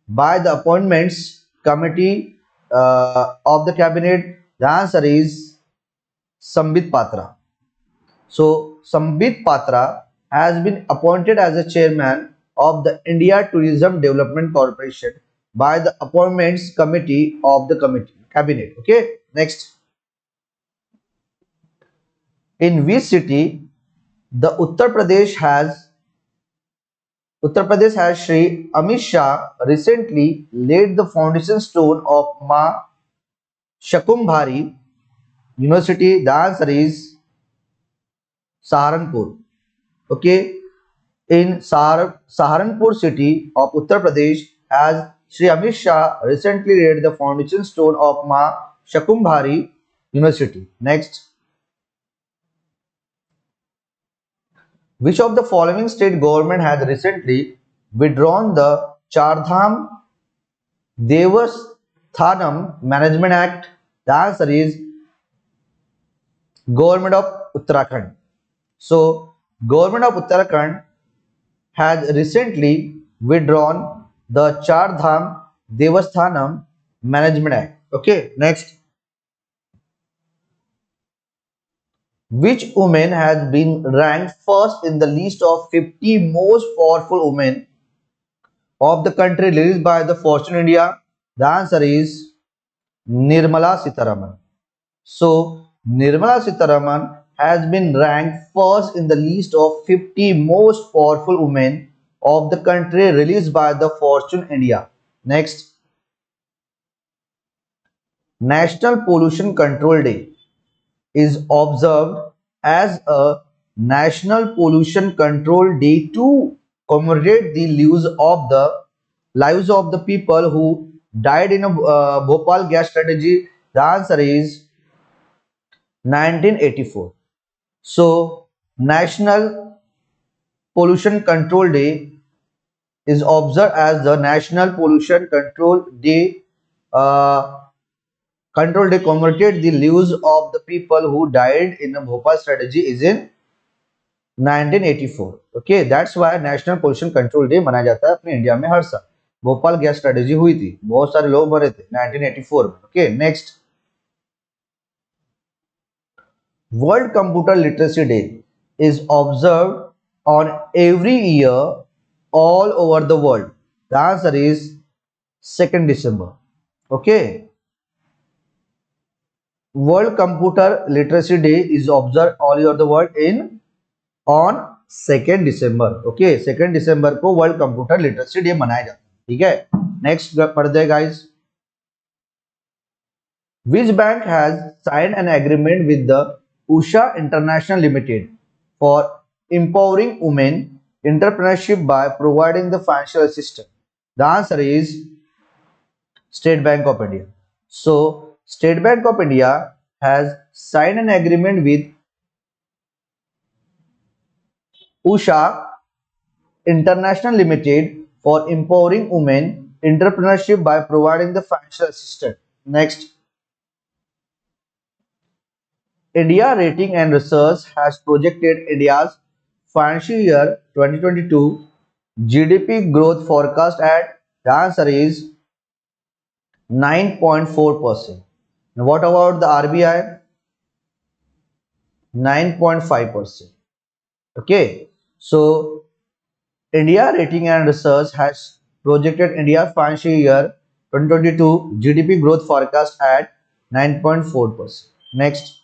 by the appointments committee of the cabinet? The answer is Sambit Patra. So Sambit Patra has been appointed as the chairman of the India Tourism Development Corporation by the appointments committee of the cabinet. Okay, next. In which city the Uttar Pradesh has Shri Amit Shah recently laid the foundation stone of Ma Shakumbhari University? The answer is Saharanpur. Okay, in Saharanpur city of Uttar Pradesh has Shri Amit Shah recently laid the foundation stone of Ma Shakumbhari University. Next. Which of the following state government has recently withdrawn the Chardham Devasthanam Management Act? The answer is Government of Uttarakhand. So, Government of Uttarakhand has recently withdrawn the Chardham Devasthanam Management Act. Okay, next. Which woman has been ranked first in the list of 50 most powerful women of the country released by the Fortune India? The answer is Nirmala Sitharaman. So Nirmala Sitharaman has been ranked first in the list of 50 most powerful women of the country released by the Fortune India. Next, National Pollution Control Day is observed as a National Pollution Control Day to commemorate the lives of the people who died in a Bhopal gas tragedy. The answer is 1984. So, National Pollution Control Day is observed as the National Pollution Control Day commemorated the lives of the people who died in a Bhopal strategy is in 1984. Okay, that's why National Pollution Control Day मनाया जाता है अपने India में हर साल. Bhopal gas strategy हुई थी, बहुत सारे लोग मरे थे 1984 में. Okay, next, World Computer Literacy Day is observed on every year all over the world. The answer is 2nd December. Okay. World Computer Literacy Day is observed all over the world on 2nd December. Okay, 2nd December को World Computer Literacy Day मनाया जाता है. ठीक है, next पढ़ते हैं guys. Which bank has signed an agreement with the Usha International Limited for empowering women entrepreneurship by providing the financial assistance? The answer is State Bank of India. So, State Bank of India has signed an agreement with Usha International Limited for empowering women entrepreneurship by providing the financial assistance. Next, India Rating and Research has projected India's financial year 2022 GDP growth forecast at, the answer is 9.4%. What about the RBI? 9.5%. Okay, so India Rating and Research has projected India's financial year 2022 GDP growth forecast at 9.4%. Next,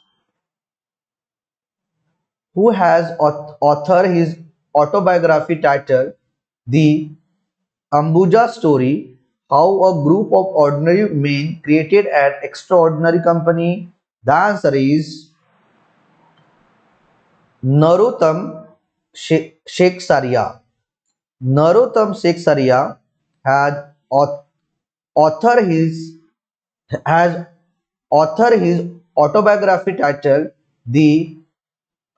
who has authored his autobiography titled The Ambuja Story, How a Group of Ordinary Men Created an Extraordinary Company? The answer is Narottam Sheksaria. Narottam Sheksaria has authored his autobiography titled The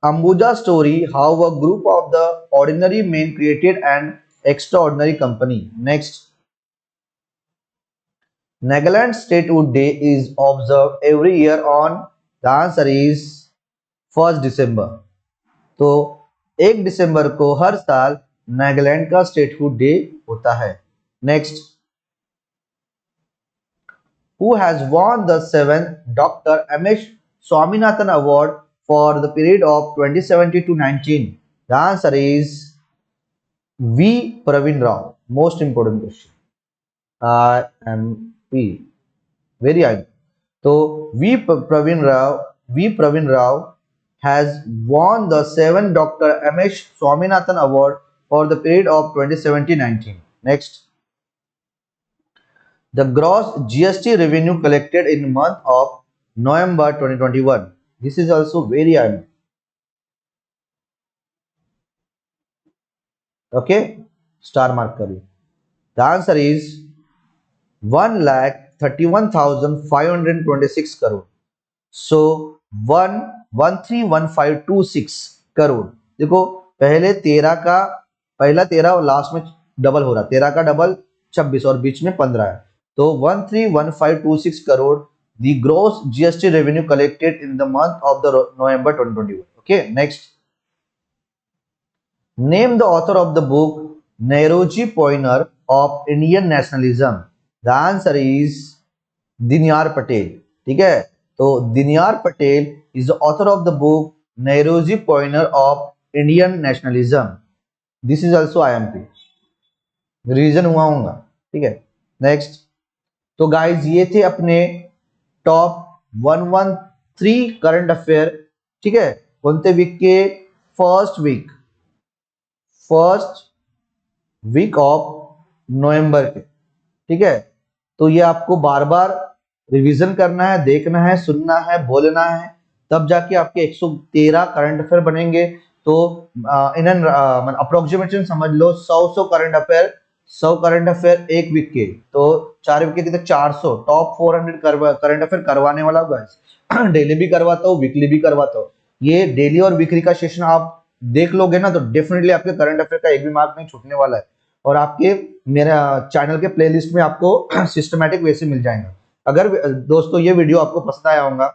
Ambuja Story, How a Group of the Ordinary Men Created an Extraordinary Company. Next, Nagaland Statehood Day is observed every year on, the answer is 1st December. तो 1 दिसंबर को हर साल नागालैंड का statehood day होता है. Next, who has won the 7th Dr. M.H. Swaminathan Award for the period of 2017 to 19? The answer is V. Pravin Rao. Most important question. IMP. Very high. So V. Pravin Rao has won the 7th Dr. M.H. Swaminathan Award for the period of 2017-19. Next, the gross GST revenue collected in the month of November 2021. This is also very high. Okay, star mark करिए. The answer is 1,31,526 crore. So 1131526 crore. देखो पहले 13 का पहला 13 और last में double हो रहा, 13 का डबल 26 और बीच में 15 है, तो 131,526 crore the gross GST revenue collected in the month of the November 2021. Okay, next, name the author of the book Nehruji Pointer of Indian Nationalism. The answer is Dinyar Patel. ठीक है, तो Dinyar Patel is the author of the book Nehruji Pointer of Indian Nationalism. This is also IMP. Reason हुआ होगा. ठीक है, next, तो guys ये थे अपने टॉप 113 करंट अफेयर, ठीक है, कौन से वीक के? फर्स्ट वीक ऑफ नवंबर के, ठीक है। तो ये आपको बार बार रिवीजन करना है, देखना है, सुनना है, बोलना है, तब जाके आपके 113 करंट अफेयर बनेंगे। तो इन एन अप्रोक्सीमेशन समझ लो 100 करंट अफेयर, 100 करंट अफेयर एक वीक के, तो 4 वीक के 400 टॉप 400 करंट अफेयर करवाने वाला होगा। डेली भी करवाता हूँ, वीकली भी करवाता हूँ। ये डेली और वीकली का सेशन आप देख लोगे ना, तो डेफिनेटली आपके करंट अफेयर का एक भी मार्क नहीं छूटने वाला है, और आपके मेरे चैनल के प्लेलिस्ट में आपको सिस्टमैटिक वे से मिल जाएगा। अगर दोस्तों ये वीडियो आपको पसंद आया होगा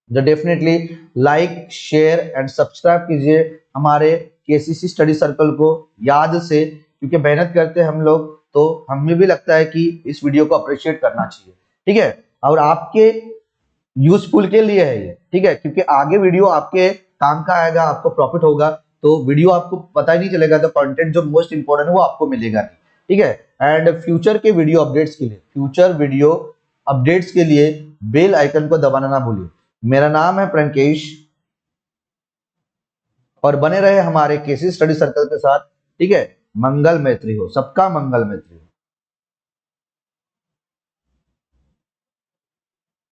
तो definitely like, share and subscribe कीजिए हमारे केसीसी स्टडी सर्कल को याद से, क्योंकि मेहनत करते हैं हम लोग, तो हमें भी लगता है कि इस वीडियो को अप्रिशिएट करना चाहिए, ठीक है। और आपके यूजफुल के लिए है ये, ठीक है, क्योंकि आगे वीडियो आपके काम का आएगा, आपको प्रॉफिट होगा, तो वीडियो आपको पता ही नहीं चलेगा, तो कंटेंट जो मोस्ट इंपॉर्टेंट है वो आपको मिलेगा नहीं, ठीक है। एंड फ्यूचर के वीडियो अपडेट्स के लिए, बेल आइकन को दबाना ना भूलिए। मेरा नाम है प्रंकेश, और बने रहे हमारे केसी स्टडी सर्कल के साथ, ठीक है। मंगल मैत्री हो, सबका मंगल मैत्री हो।